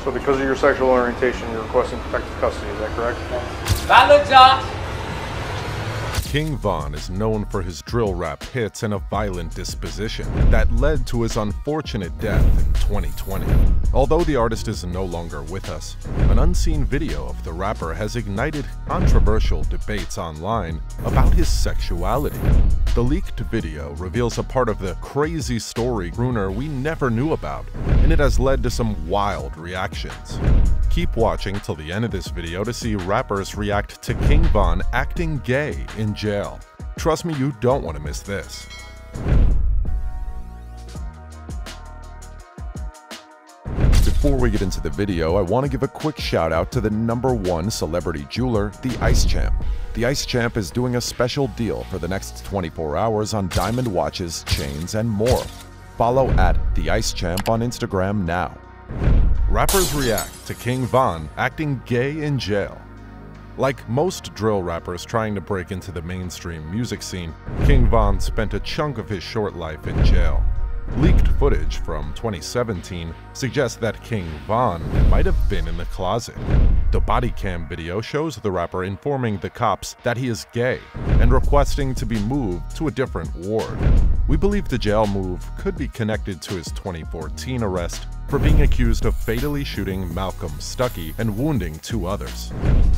So because of your sexual orientation, you're requesting protective custody, is that correct? Valid, Josh. King Von is known for his drill rap hits and a violent disposition that led to his unfortunate death in 2020. Although the artist is no longer with us, an unseen video of the rapper has ignited controversial debates online about his sexuality. The leaked video reveals a part of the crazy story crooner we never knew about, and it has led to some wild reactions. Keep watching till the end of this video to see rappers react to King Von acting gay in jail. Trust me, you don't want to miss this. Before we get into the video, I want to give a quick shout out to the #1 celebrity jeweler, the Ice Champ. The Ice Champ is doing a special deal for the next 24 hours on diamond watches, chains, and more. Follow at the Ice Champ on Instagram now. Rappers react to King Von acting gay in jail. Like most drill rappers trying to break into the mainstream music scene, King Von spent a chunk of his short life in jail. Leaked footage from 2017 suggests that King Von might have been in the closet. The body cam video shows the rapper informing the cops that he is gay and requesting to be moved to a different ward. We believe the jail move could be connected to his 2014 arrest for being accused of fatally shooting Malcolm Stuckey and wounding 2 others.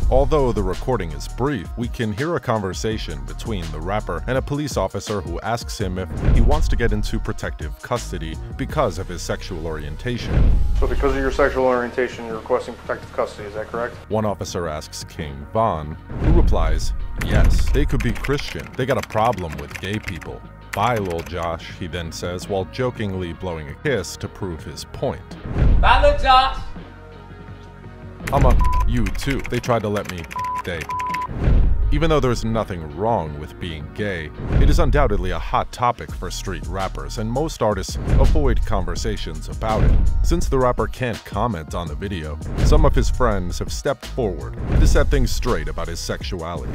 Although the recording is brief, we can hear a conversation between the rapper and a police officer who asks him if he wants to get into protective custody because of his sexual orientation. So because of your sexual orientation, you're requesting protective custody, is that correct? One officer asks King Von, who replies, "Yes, they could be Christian. They got a problem with gay people. Bye, Lil Josh," he then says while jokingly blowing a kiss to prove his point. Valid, Josh. You too. They tried to let me stay. Even though there's nothing wrong with being gay, it is undoubtedly a hot topic for street rappers, and most artists avoid conversations about it. Since the rapper can't comment on the video, some of his friends have stepped forward to set things straight about his sexuality.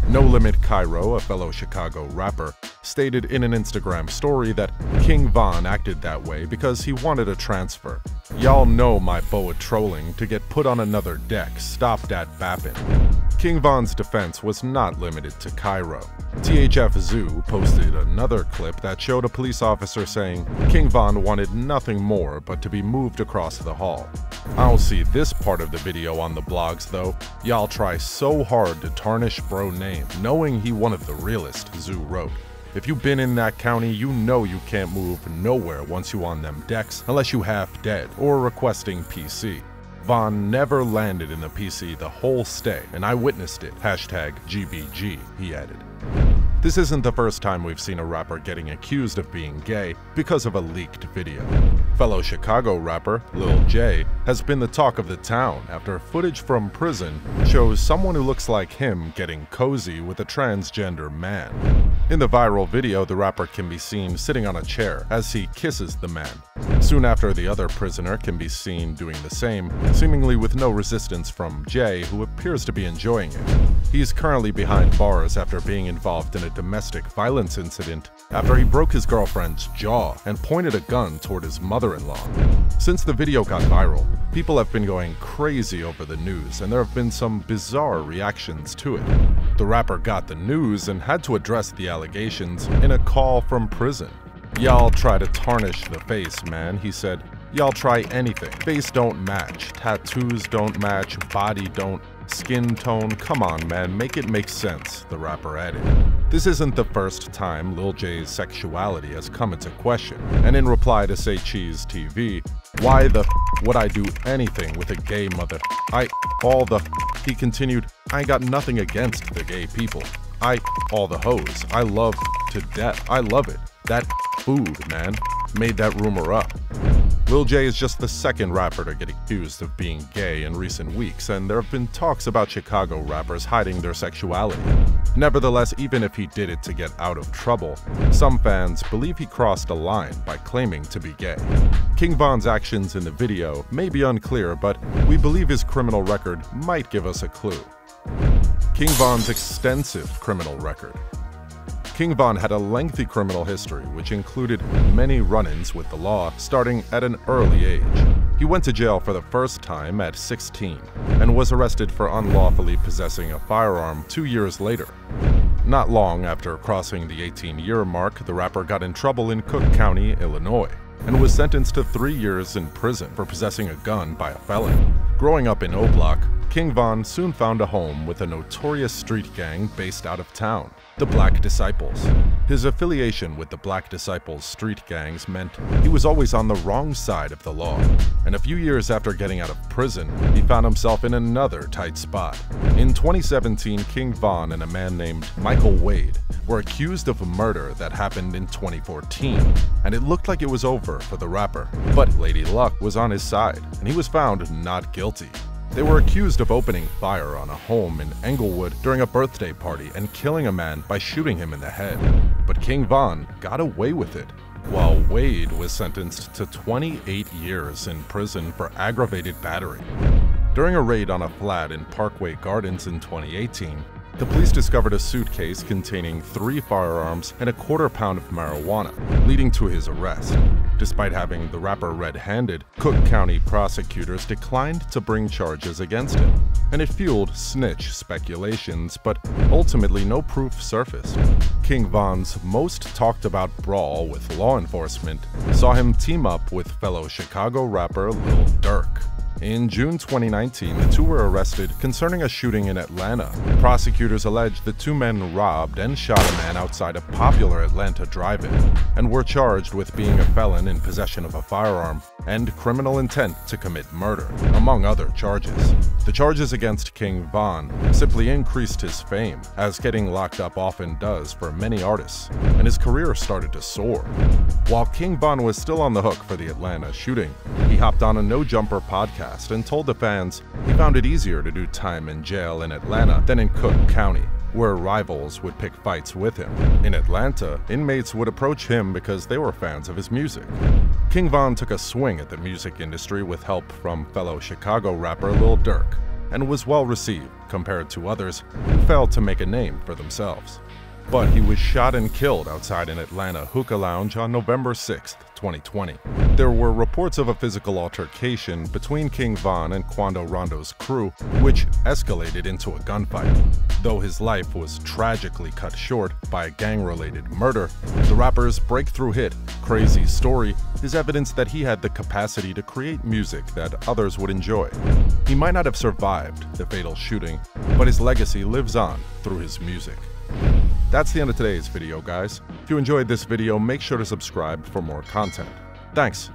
No Limit Cairo, a fellow Chicago rapper, stated in an Instagram story that King Von acted that way because he wanted a transfer. "Y'all know my boa trolling to get put on another deck, stop that bappin'." King Von's defense was not limited to Cairo. THF Zoo posted another clip that showed a police officer saying King Von wanted nothing more but to be moved across the hall. I don't see this part of the video on the blogs though. Y'all try so hard to tarnish bro name, knowing he one of the realest, Zoo wrote. If you've been in that county, you know you can't move nowhere once you on them decks unless you half dead or requesting PC. Von never landed in the PC the whole stay, and I witnessed it. #GBG, he added. This isn't the first time we've seen a rapper getting accused of being gay because of a leaked video. Fellow Chicago rapper Lil J has been the talk of the town after footage from prison shows someone who looks like him getting cozy with a transgender man. In the viral video, the rapper can be seen sitting on a chair as he kisses the man. Soon after, the other prisoner can be seen doing the same, seemingly with no resistance from J, who appears to be enjoying it. He's currently behind bars after being involved in a domestic violence incident after he broke his girlfriend's jaw and pointed a gun toward his mother-in-law. Since the video got viral, people have been going crazy over the news, and there have been some bizarre reactions to it. The rapper got the news and had to address the allegations in a call from prison. "Y'all try to tarnish the face, man," he said. "Y'all try anything. Face don't match, tattoos don't match, body don't, skin tone, come on man, make it make sense," the rapper added. This isn't the first time Lil J's sexuality has come into question, and in reply to Say Cheese TV, "Why the would I do anything with a gay mother? He continued, "I ain't got nothing against the gay people. All the hoes. I love to death. I love it. That food, man." Made that rumor up. Lil J is just the second rapper to get accused of being gay in recent weeks, and there have been talks about Chicago rappers hiding their sexuality. Nevertheless, even if he did it to get out of trouble, some fans believe he crossed a line by claiming to be gay. King Von's actions in the video may be unclear, but we believe his criminal record might give us a clue. King Von's extensive criminal record. King Von had a lengthy criminal history, which included many run-ins with the law starting at an early age. He went to jail for the first time at 16 and was arrested for unlawfully possessing a firearm 2 years later. Not long after crossing the 18-year mark, the rapper got in trouble in Cook County, Illinois, and was sentenced to 3 years in prison for possessing a gun by a felon. Growing up in O-Block, King Von soon found a home with a notorious street gang based out of town, the Black Disciples. His affiliation with the Black Disciples street gangs meant he was always on the wrong side of the law, and a few years after getting out of prison, he found himself in another tight spot. In 2017, King Von and a man named Michael Wade were accused of a murder that happened in 2014, and it looked like it was over for the rapper. But Lady Luck was on his side, and he was found not guilty. They were accused of opening fire on a home in Englewood during a birthday party and killing a man by shooting him in the head. But King Von got away with it, while Wade was sentenced to 28 years in prison for aggravated battery. During a raid on a flat in Parkway Gardens in 2018, the police discovered a suitcase containing 3 firearms and a quarter-pound of marijuana, leading to his arrest. Despite having the rapper red-handed, Cook County prosecutors declined to bring charges against him, and it fueled snitch speculations, but ultimately no proof surfaced. King Von's most talked-about brawl with law enforcement saw him team up with fellow Chicago rapper Lil Durk. In June 2019, the two were arrested concerning a shooting in Atlanta. Prosecutors alleged the two men robbed and shot a man outside a popular Atlanta drive-in, and were charged with being a felon in possession of a firearm and criminal intent to commit murder, among other charges. The charges against King Von simply increased his fame, as getting locked up often does for many artists, and his career started to soar. While King Von was still on the hook for the Atlanta shooting, he hopped on a No Jumper podcast and told the fans he found it easier to do time in jail in Atlanta than in Cook County, where rivals would pick fights with him. In Atlanta, inmates would approach him because they were fans of his music. King Von took a swing at the music industry with help from fellow Chicago rapper Lil Durk, and was well received compared to others who failed to make a name for themselves. But he was shot and killed outside an Atlanta hookah lounge on November 6, 2020. There were reports of a physical altercation between King Von and Quando Rondo's crew, which escalated into a gunfight. Though his life was tragically cut short by a gang-related murder, the rapper's breakthrough hit, Crazy Story, is evidence that he had the capacity to create music that others would enjoy. He might not have survived the fatal shooting, but his legacy lives on through his music. That's the end of today's video, guys. If you enjoyed this video, make sure to subscribe for more content. Thanks.